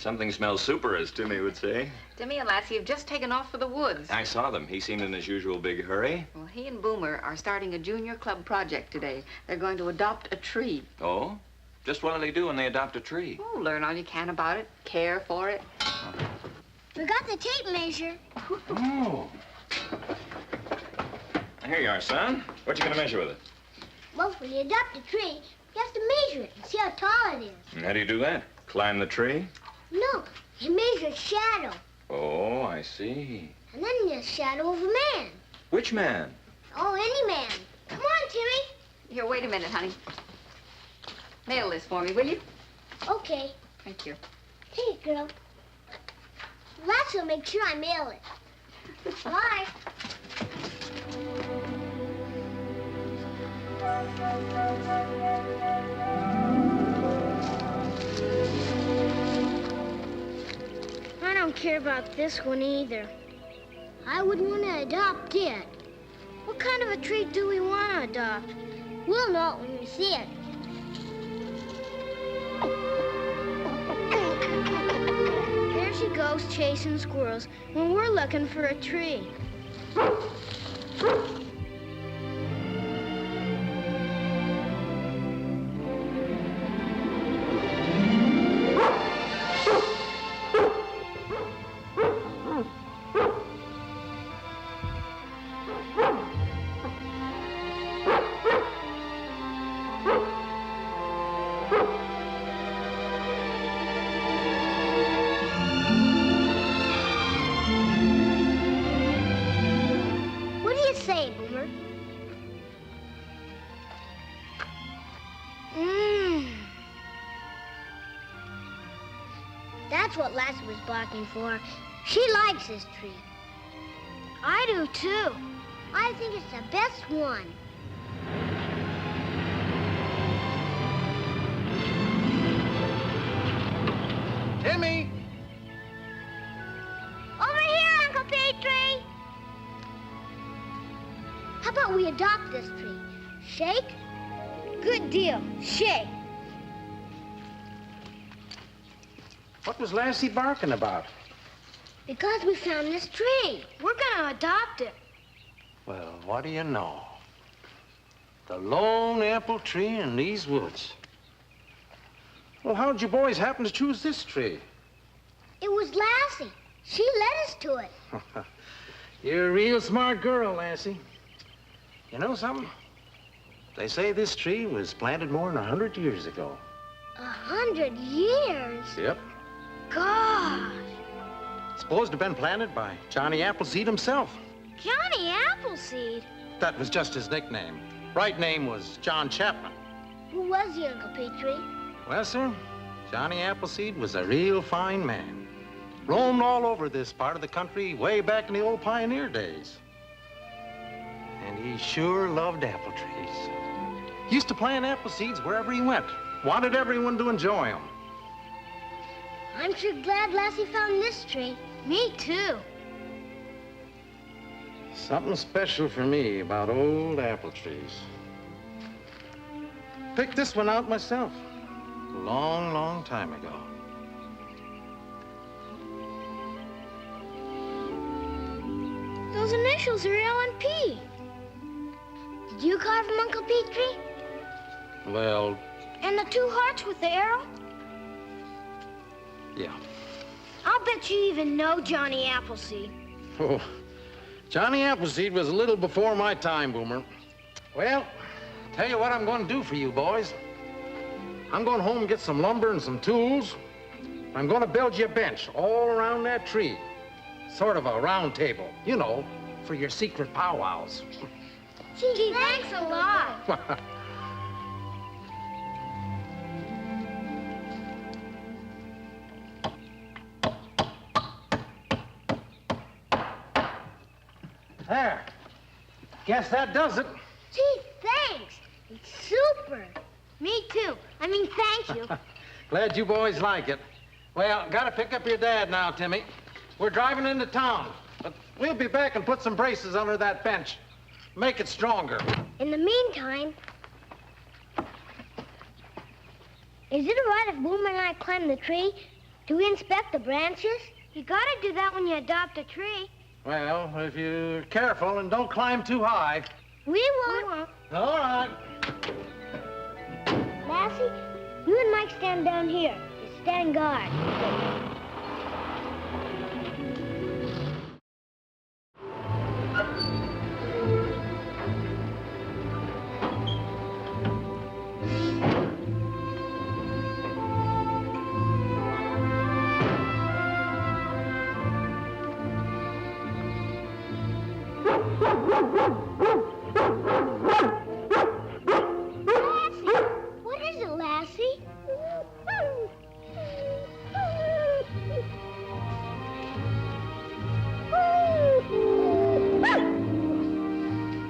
Something smells super, as Timmy would say. Timmy and Lassie have just taken off for the woods. I saw them. He seemed in his usual big hurry. Well, he and Boomer are starting a junior club project today. They're going to adopt a tree. Oh? Just what do they do when they adopt a tree? Oh, learn all you can about it, care for it. We got the tape measure. Oh. Here you are, son. What you gonna measure with it? Well, when you adopt a tree, you have to measure it and see how tall it is. And how do you do that? Climb the tree? No, you measure its shadow. Oh, I see. And then the shadow of a man. Which man? Oh, any man. Come on, Timmy. Here, wait a minute, honey. Mail this for me, will you? Okay. Thank you. Take it, girl. Lassie will make sure I mail it. Bye. I don't care about this one either. I wouldn't want to adopt it. What kind of a tree do we want to adopt? We'll know it when we see it. There she goes chasing squirrels when we're looking for a tree. That's what Lassie was barking for. She likes this tree. I do, too. I think it's the best one. Timmy! Over here, Uncle Petrie! How about we adopt this tree? Shake? Good deal. Shake. What was Lassie barking about? Because we found this tree. We're gonna adopt it. Well, what do you know? The lone apple tree in these woods. Well, how'd you boys happen to choose this tree? It was Lassie. She led us to it. You're a real smart girl, Lassie. You know something? They say this tree was planted more than 100 years ago. 100 years? Yep. God. Supposed to have been planted by Johnny Appleseed himself. Johnny Appleseed? That was just his nickname. Right name was John Chapman. Who was he, Uncle Petrie? Well, sir, Johnny Appleseed was a real fine man. Roamed all over this part of the country way back in the old pioneer days. And he sure loved apple trees. Used to plant apple seeds wherever he went. Wanted everyone to enjoy them. I'm sure glad Lassie found this tree. Me too. Something special for me about old apple trees. Picked this one out myself a long, long time ago. Those initials are L and P. Did you carve them, Uncle Petrie? Well... And the two hearts with the arrow? Yeah. I'll bet you even know Johnny Appleseed. Oh, Johnny Appleseed was a little before my time, Boomer. Well, tell you what I'm going to do for you boys. I'm going home and get some lumber and some tools. I'm going to build you a bench all around that tree. Sort of a round table, you know, for your secret powwows. Gee, thanks a lot. There. Guess that does it. Gee, thanks. It's super. Me too. I mean, thank you. Glad you boys like it. Well, gotta pick up your dad now, Timmy. We're driving into town, but we'll be back and put some braces under that bench. Make it stronger. In the meantime, is it all right if Boomer and I climb the tree? Do we inspect the branches? You gotta do that when you adopt a tree. Well, if you're careful and don't climb too high. We won't. All right. Lassie, you and Mike stand down here. You stand guard. What is it, Lassie?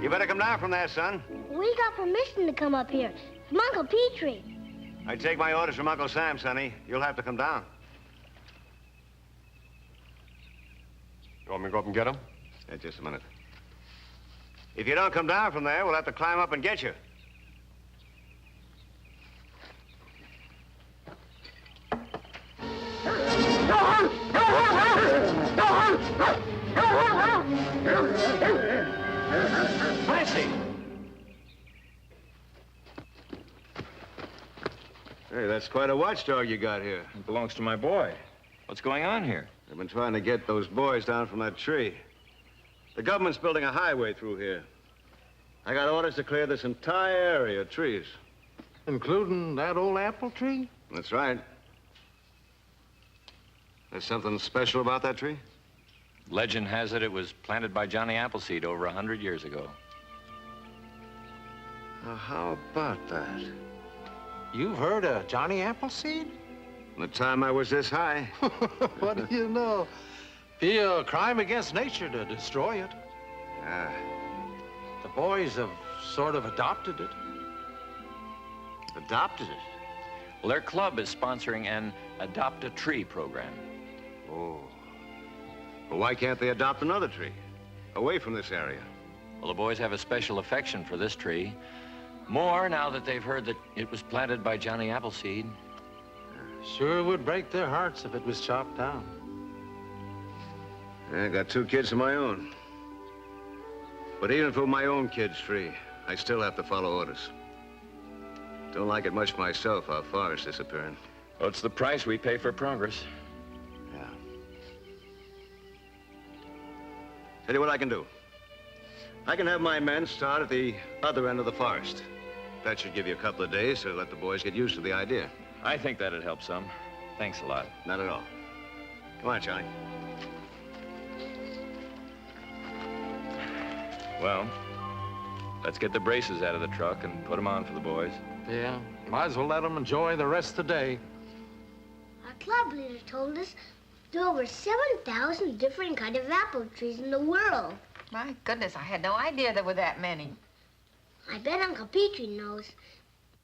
You better come down from there, son. We got permission to come up here from Uncle Petrie. I take my orders from Uncle Sam, sonny. You'll have to come down. You want me to go up and get him? Yeah, just a minute. If you don't come down from there, we'll have to climb up and get you. Lassie! Hey, that's quite a watchdog you got here. It belongs to my boy. What's going on here? They've been trying to get those boys down from that tree. The government's building a highway through here. I got orders to clear this entire area of trees. Including that old apple tree? That's right. There's something special about that tree? Legend has it was planted by Johnny Appleseed over 100 years ago. Now, how about that? You've heard of Johnny Appleseed? The time I was this high. What do you know? Be a crime against nature to destroy it. Ah, The boys have sort of adopted it. adopted it? Well, their club is sponsoring an Adopt a Tree program. Oh. Well, why can't they adopt another tree? Away from this area. Well, the boys have a special affection for this tree. More now that they've heard that it was planted by Johnny Appleseed. Sure would break their hearts if it was chopped down. I got 2 kids of my own. But even for my own kid's tree, I still have to follow orders. Don't like it much myself, how far it's disappearing. Well, it's the price we pay for progress. Yeah. Tell you what I can do. I can have my men start at the other end of the forest. That should give you a couple of days to let the boys get used to the idea. I think that'd help some. Thanks a lot. Not at all. Come on, Johnny. Well, let's get the braces out of the truck and put them on for the boys. Yeah, might as well let them enjoy the rest of the day. Our club leader told us there are over 7,000 different kind of apple trees in the world. My goodness, I had no idea there were that many. I bet Uncle Petrie knows.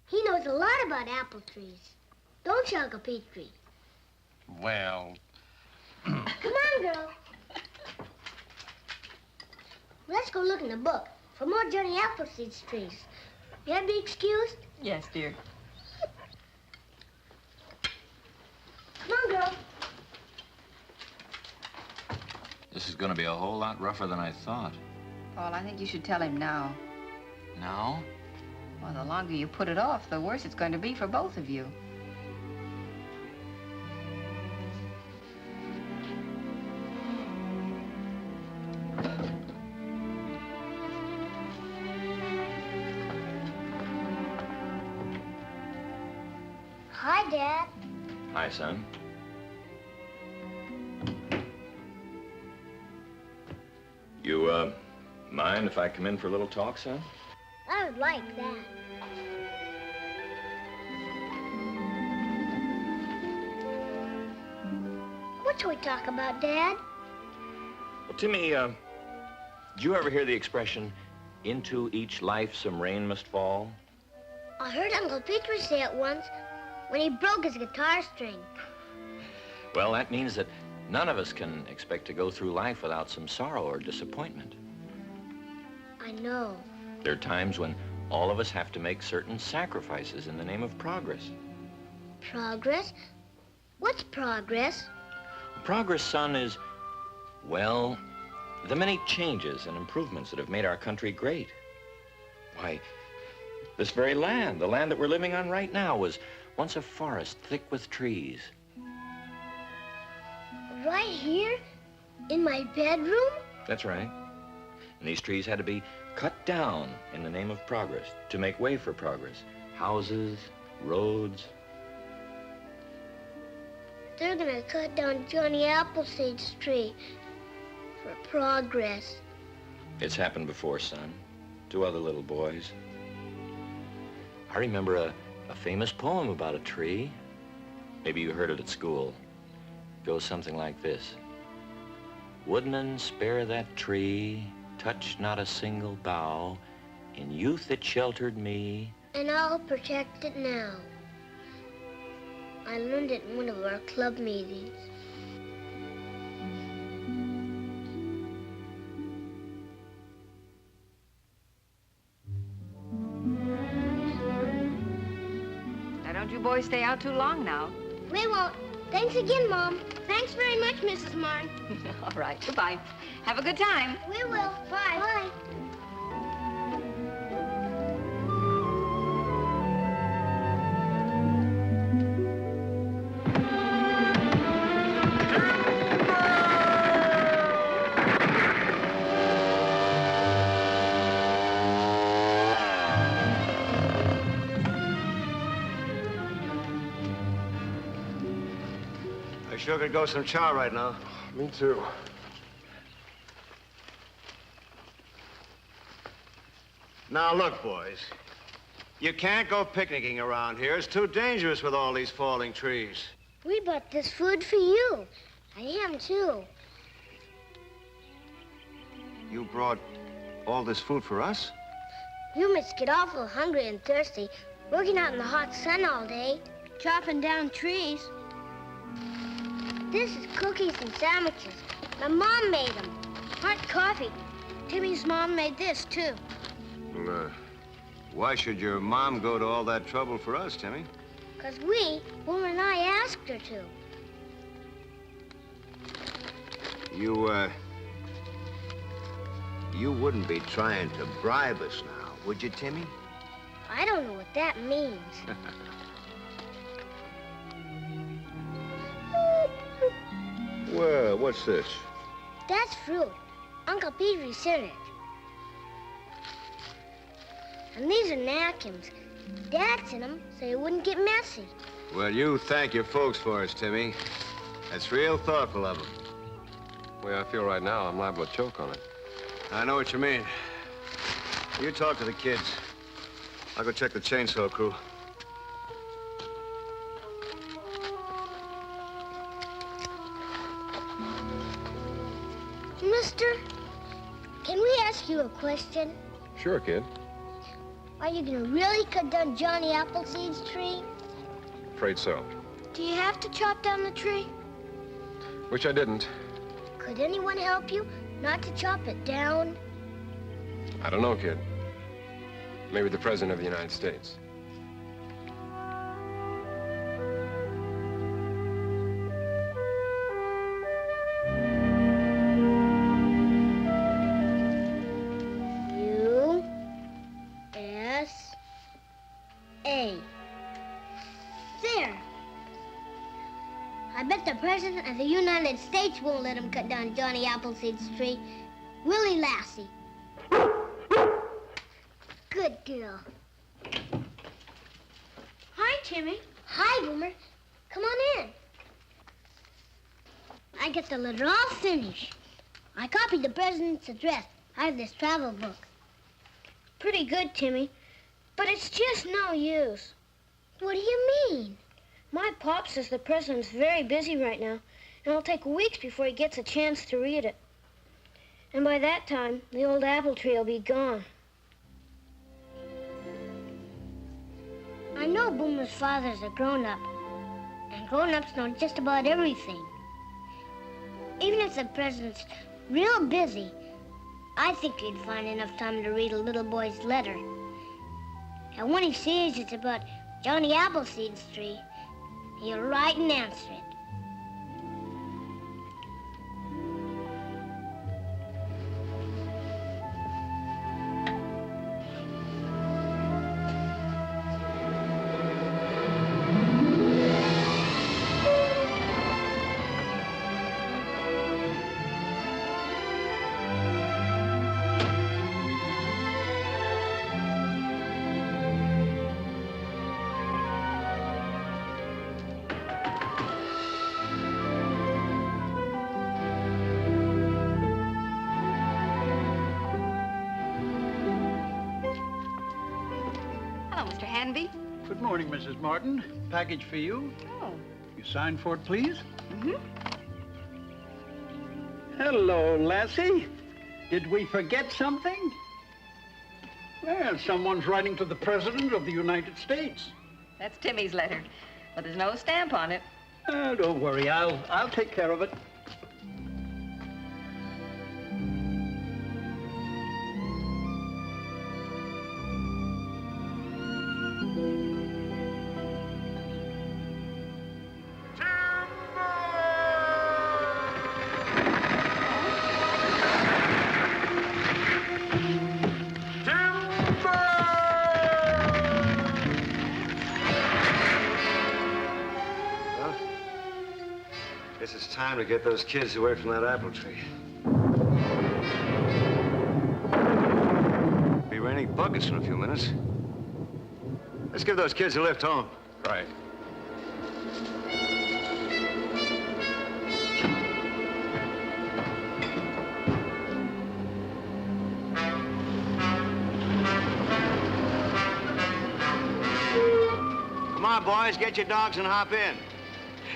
He knows a lot about apple trees. Don't you, Uncle Petrie? Well, Come on, girl. Let's go look in the book for more Johnny Appleseed's trees. May I be excused? Yes, dear. Come on, girl. This is going to be a whole lot rougher than I thought. Paul, I think you should tell him now. Now? Well, the longer you put it off, the worse it's going to be for both of you. Hi, Dad. Hi, son. You, mind if I come in for a little talk, son? I would like that. What shall we talk about, Dad? Well, Timmy, did you ever hear the expression, into each life some rain must fall? I heard Uncle Petrie say it once when he broke his guitar string. Well, that means that none of us can expect to go through life without some sorrow or disappointment. I know. There are times when all of us have to make certain sacrifices in the name of progress. Progress? What's progress? Progress, son, is, well, the many changes and improvements that have made our country great. Why, this very land, the land that we're living on right now, was once a forest thick with trees. Right here? In my bedroom? That's right. And these trees had to be cut down in the name of progress, to make way for progress. Houses, roads. They're gonna cut down Johnny Appleseed's tree for progress. It's happened before, son, to other little boys. I remember a famous poem about a tree. Maybe you heard it at school. It goes something like this. Woodman, spare that tree, touch not a single bough. In youth it sheltered me. And I'll protect it now. I learned it in one of our club meetings. Now, don't you boys stay out too long now. We won't. Thanks again, Mom. Thanks very much, Mrs. Martin. All right, goodbye. Have a good time. We will. Bye. Bye. I sure could go some chow right now. Me too. Now, look, boys. You can't go picnicking around here. It's too dangerous with all these falling trees. We bought this food for you. I am, too. You brought all this food for us? You must get awful hungry and thirsty, working out in the hot sun all day, chopping down trees. This is cookies and sandwiches. My mom made them. Hot coffee. Timmy's mom made this, too. Well, why should your mom go to all that trouble for us, Timmy? 'Cause Boomer and I asked her to. You wouldn't be trying to bribe us now, would you, Timmy? I don't know what that means. Well, what's this? That's fruit. Uncle Petrie sent it. And these are napkins. Dad sent them so it wouldn't get messy. Well, you thank your folks for us, Timmy. That's real thoughtful of them. The way I feel right now, I'm liable to choke on it. I know what you mean. You talk to the kids. I'll go check the chainsaw crew. Mister, can we ask you a question? Sure, kid. Are you gonna really cut down Johnny Appleseed's tree? Afraid so. Do you have to chop down the tree? Wish I didn't. Could anyone help you not to chop it down? I don't know, kid. Maybe the President of the United States. USA. There. I bet the President of the United States won't let him cut down Johnny Appleseed's tree. Will he, Lassie? Good girl. Hi, Timmy. Hi, Boomer. Come on in. I got the letter all finished. I copied the President's address out of this travel book. Pretty good, Timmy. But it's just no use. What do you mean? My pop says the President's very busy right now, and it'll take weeks before he gets a chance to read it. And by that time, the old apple tree will be gone. I know Boomer's father's a grown-up, and grown-ups know just about everything. Even if the President's real busy, I think he'd find enough time to read a little boy's letter. And when he sees it's about Johnny Appleseed's tree, he'll write and answer it. Hello, Mr. Hanby. Good morning, Mrs. Martin. Package for you. Oh. You sign for it, please. Mm-hmm. Hello, Lassie. Did we forget something? Well, someone's writing to the President of the United States. That's Timmy's letter, but there's no stamp on it. Oh, don't worry. I'll take care of it. Guess it's time to get those kids away from that apple tree. Be raining buckets in a few minutes. Let's give those kids a lift home. Right. Come on, boys, get your dogs and hop in.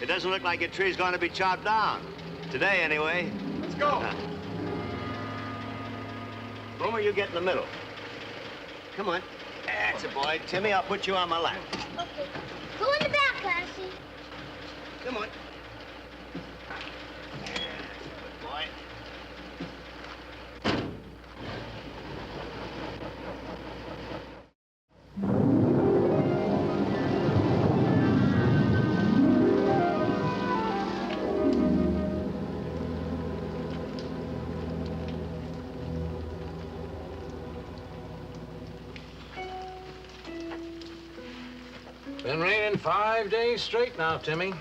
It doesn't look like your tree's going to be chopped down. Today, anyway. Let's go. Boomer, you get in the middle. Come on. That's a boy. Timmy, I'll put you on my lap. Okay. Go in the back, Lassie. Come on. Yeah, good boy. Been raining 5 days straight now, Timmy.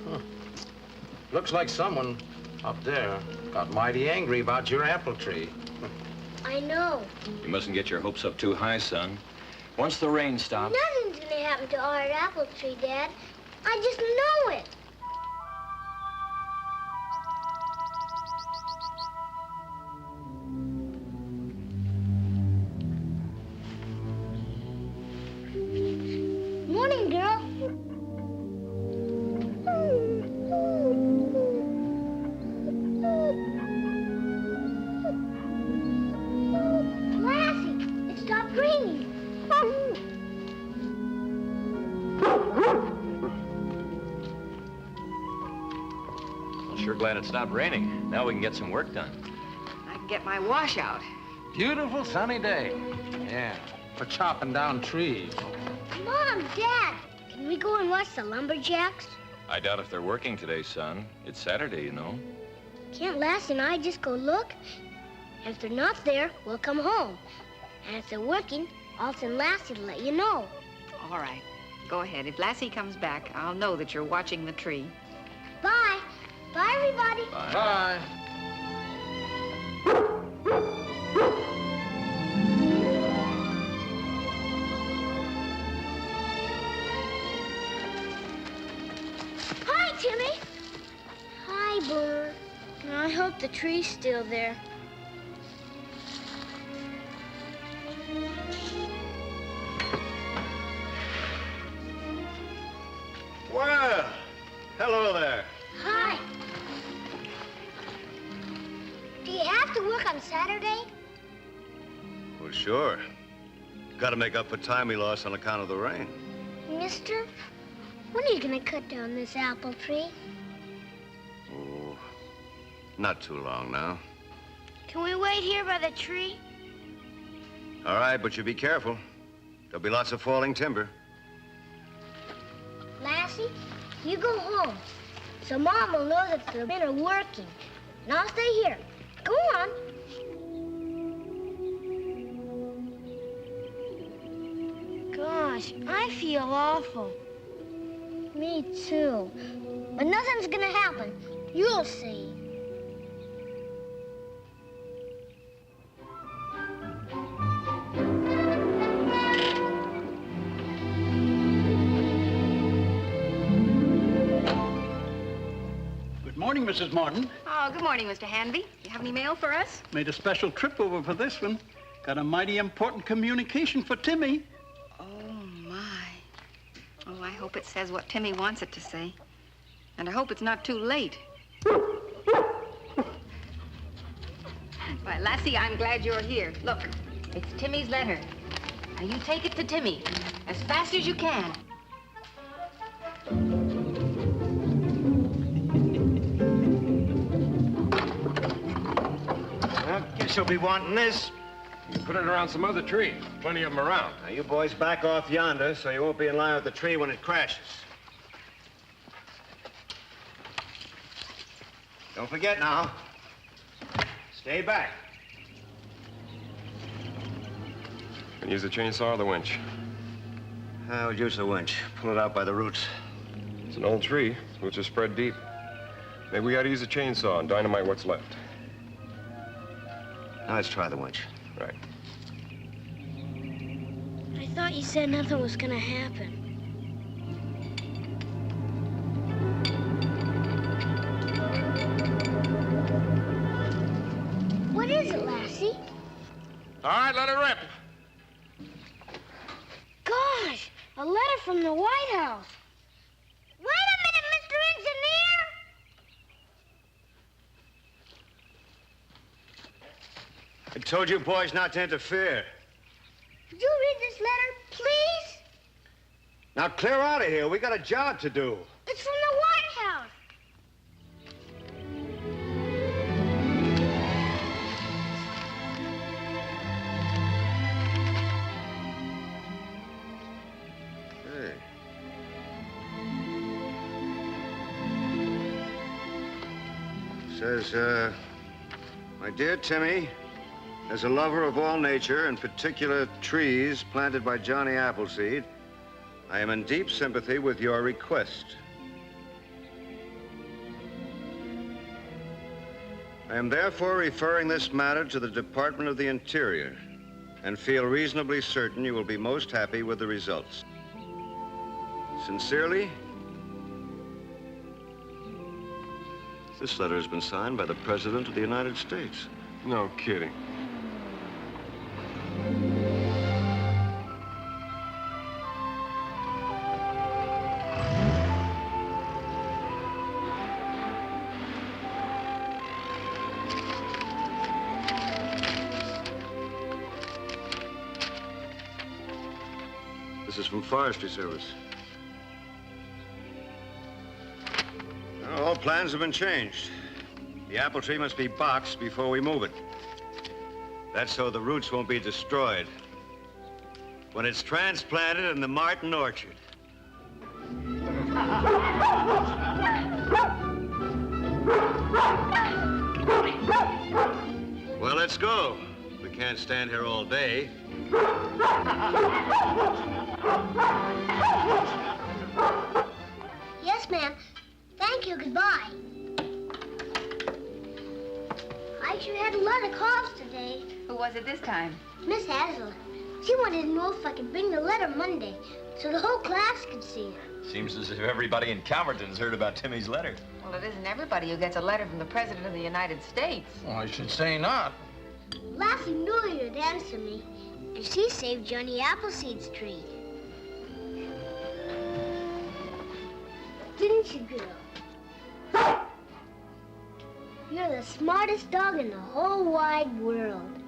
Huh. Looks like someone up there got mighty angry about your apple tree. I know. You mustn't get your hopes up too high, son. Once the rain stops... Nothing's gonna happen to our apple tree, Dad. I just know it. Morning, girl. Lassie, it stopped raining. Well, sure glad it stopped raining. Now we can get some work done. I can get my washout. Beautiful sunny day. Yeah, for chopping down trees. Mom, Dad, can we go and watch the lumberjacks? I doubt if they're working today, son. It's Saturday, you know. Can't Lassie and I just go look? And if they're not there, we'll come home. And if they're working, I'll send Lassie to let you know. All right. Go ahead. If Lassie comes back, I'll know that you're watching the tree. Bye. Bye, everybody. Bye. Bye. Hi, Timmy. Hi, Boomer. I hope the tree's still there. Well, hello there. Hi. Do you have to work on Saturday? Well, sure. Got to make up for time we lost on account of the rain. Mister, when are you gonna cut down this apple tree? Oh, not too long now. Can we wait here by the tree? All right, but you be careful. There'll be lots of falling timber. Lassie, you go home, so Mom will know that the men are working. And I'll stay here. Go on. Gosh, I feel awful. Me too. But nothing's gonna happen. You'll see. Good morning, Mrs. Martin. Oh, good morning, Mr. Hanby. You have any mail for us? Made a special trip over for this one. Got a mighty important communication for Timmy. Oh, Oh, I hope it says what Timmy wants it to say. And I hope it's not too late. Why, Lassie, I'm glad you're here. Look, it's Timmy's letter. Now, you take it to Timmy as fast as you can. Well, guess you'll be wanting this. Put it around some other tree. Plenty of them around. Now, you boys back off yonder so you won't be in line with the tree when it crashes. Don't forget now. Stay back. Can use the chainsaw or the winch. I would use the winch. Pull it out by the roots. It's an old tree. Roots are spread deep. Maybe we ought to use a chainsaw and dynamite what's left. Now let's try the winch. Right. I thought you said nothing was gonna happen. What is it, Lassie? All right, let it rip. Gosh, a letter from the White House. Wait a minute, Mr. Engineer! I told you boys not to interfere. Could you read this letter, please? Now clear out of here. We got a job to do. It's from the White House. Hey. Says, my dear Timmy, as a lover of all nature, in particular trees planted by Johnny Appleseed, I am in deep sympathy with your request. I am therefore referring this matter to the Department of the Interior and feel reasonably certain you will be most happy with the results. Sincerely, this letter has been signed by the President of the United States. No kidding. This is from Forestry Service. Well, all plans have been changed. The apple tree must be boxed before we move it. That's so the roots won't be destroyed when it's transplanted in the Martin orchard. Well, let's go. We can't stand here all day. Yes, ma'am. Thank you. Goodbye. I sure had a lot of calls today. Who was it this time? Miss Hazel. She wanted to know if I could bring the letter Monday so the whole class could see it. Seems as if everybody in Calverton's heard about Timmy's letter. Well, it isn't everybody who gets a letter from the President of the United States. Well, I should say not. Lassie knew you'd answer me, and she saved Johnny Appleseed's tree. Didn't you, girl? You're the smartest dog in the whole wide world.